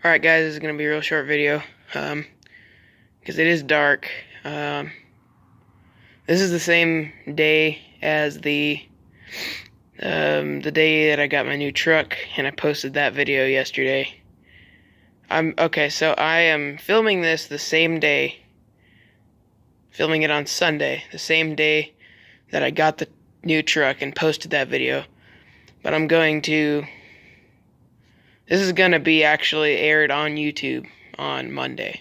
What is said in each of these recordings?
Alright guys, this is going to be a real short video, because it is dark. This is the same day as the day that I got my new truck, and I posted that video yesterday. So I am filming this the same day, filming it on Sunday, the same day that I got the new truck and posted that video. But this is going to be actually aired on YouTube on Monday,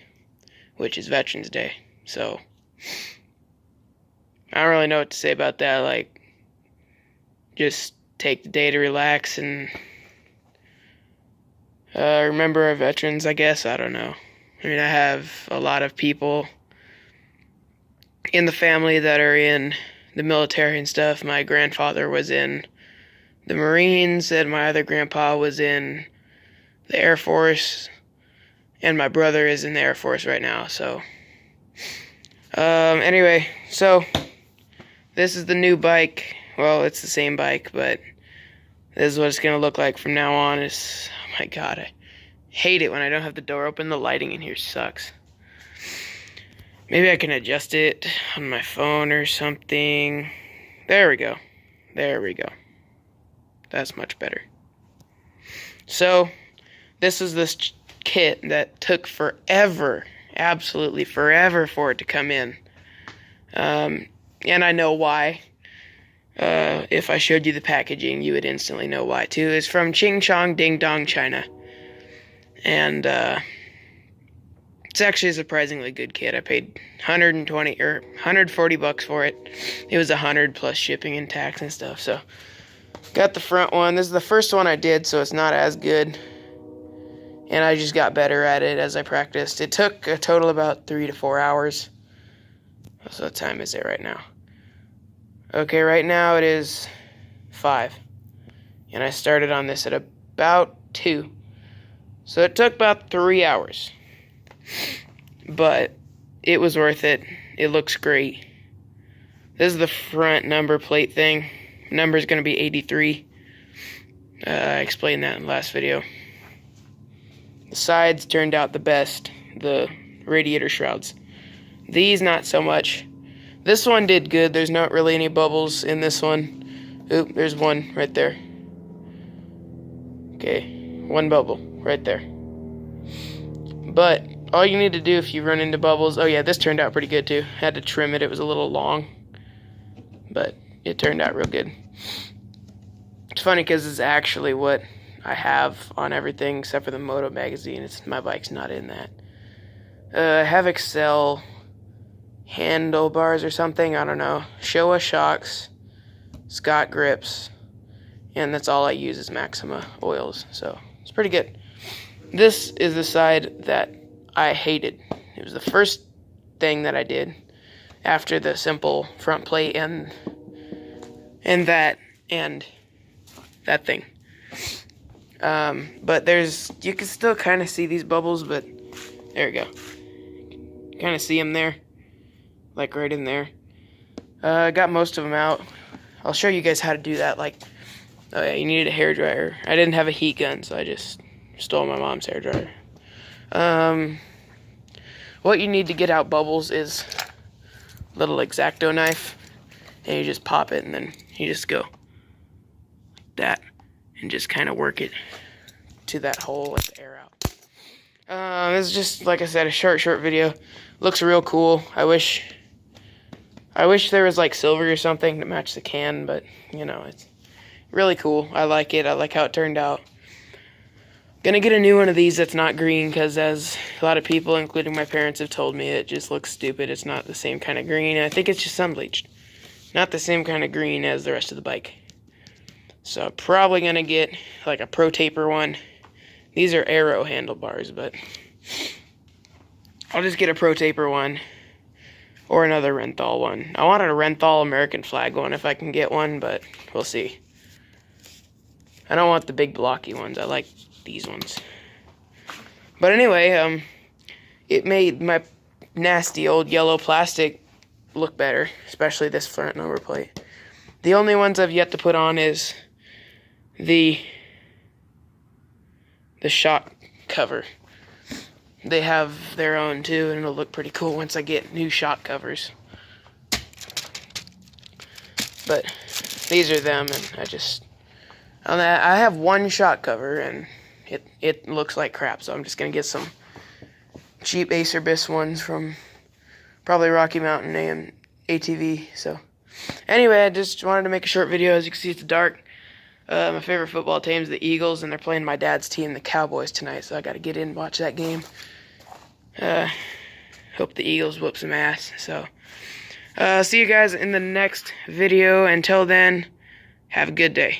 which is Veterans Day. So, I don't really know what to say about that. Like, just take the day to relax and remember our veterans, I guess. I don't know. I mean, I have a lot of people in the family that are in the military and stuff. My grandfather was in the Marines, and my other grandpa was in the Air Force, and my brother is in the Air Force right now. So, anyway, so this is the new bike. Well, it's the same bike, but this is what it's gonna look like from now on. Oh my god, I hate it when I don't have the door open. The lighting in here sucks. Maybe I can adjust it on my phone or something. There we go. There we go. That's much better. So, this is this kit that took forever, absolutely forever for it to come in. And I know why. If I showed you the packaging, you would instantly know why too. It's from Ching Chong Ding Dong, China. And it's actually a surprisingly good kit. I paid $140 for it. It was $100 plus shipping and tax and stuff. So, got the front one. This is the first one I did, so it's not as good. And I just got better at it as I practiced. It took a total about 3 to 4 hours. So what time is it right now? Okay, right now it is 5. And I started on this at about 2. So it took about 3 hours. But it was worth it. It looks great. This is the front number plate thing. Number is going to be 83. I explained that in the last video. The sides turned out the best, the radiator shrouds. These, not so much. This one did good. There's not really any bubbles in this one. Oop, there's one right there. Okay, one bubble right there. But all you need to do if you run into bubbles... Oh yeah, this turned out pretty good too. Had to trim it. It was a little long. But it turned out real good. It's funny because it's actually what I have on everything except for the Moto magazine. My bike's not in that. I have Excel handlebars or something. I don't know. Showa shocks, Scott grips, and that's all I use is Maxima oils. So it's pretty good. This is the side that I hated. It was the first thing that I did after the simple front plate and that thing. But you can still kind of see these bubbles, but there we go. Kind of see them there, like right in there. I got most of them out. I'll show you guys how to do that. Like, oh yeah, you needed a hairdryer. I didn't have a heat gun, so I just stole my mom's hairdryer. What you need to get out bubbles is a little X-Acto knife, and you just pop it, and then you just go like that, and just kind of work it to that hole, let the air out. This is just, like I said, a short video. Looks real cool. I wish there was like silver or something to match the can, but you know, it's really cool. I like it. I like how it turned out. Gonna get a new one of these that's not green, because as a lot of people, including my parents, have told me, it just looks stupid. It's not the same kind of green. I think it's just sun bleached. Not the same kind of green as the rest of the bike. So I'm probably going to get like a Pro Taper one. These are Aero handlebars, but I'll just get a Pro Taper one or another Renthal one. I wanted a Renthal American flag one if I can get one, but we'll see. I don't want the big blocky ones. I like these ones. But anyway, it made my nasty old yellow plastic look better, especially this front number plate. The only ones I've yet to put on is the shock cover. they have their own too, and it'll look pretty cool once I get new shock covers. But these are them, and I have one shock cover, and it looks like crap, so I'm just gonna get some cheap Acer Bis ones from probably Rocky Mountain AM ATV. So anyway, I just wanted to make a short video. As you can see, it's dark. My favorite football team is the Eagles, and they're playing my dad's team, the Cowboys, tonight, so I gotta get in and watch that game. Hope the Eagles whoop some ass. So see you guys in the next video. Until then, have a good day.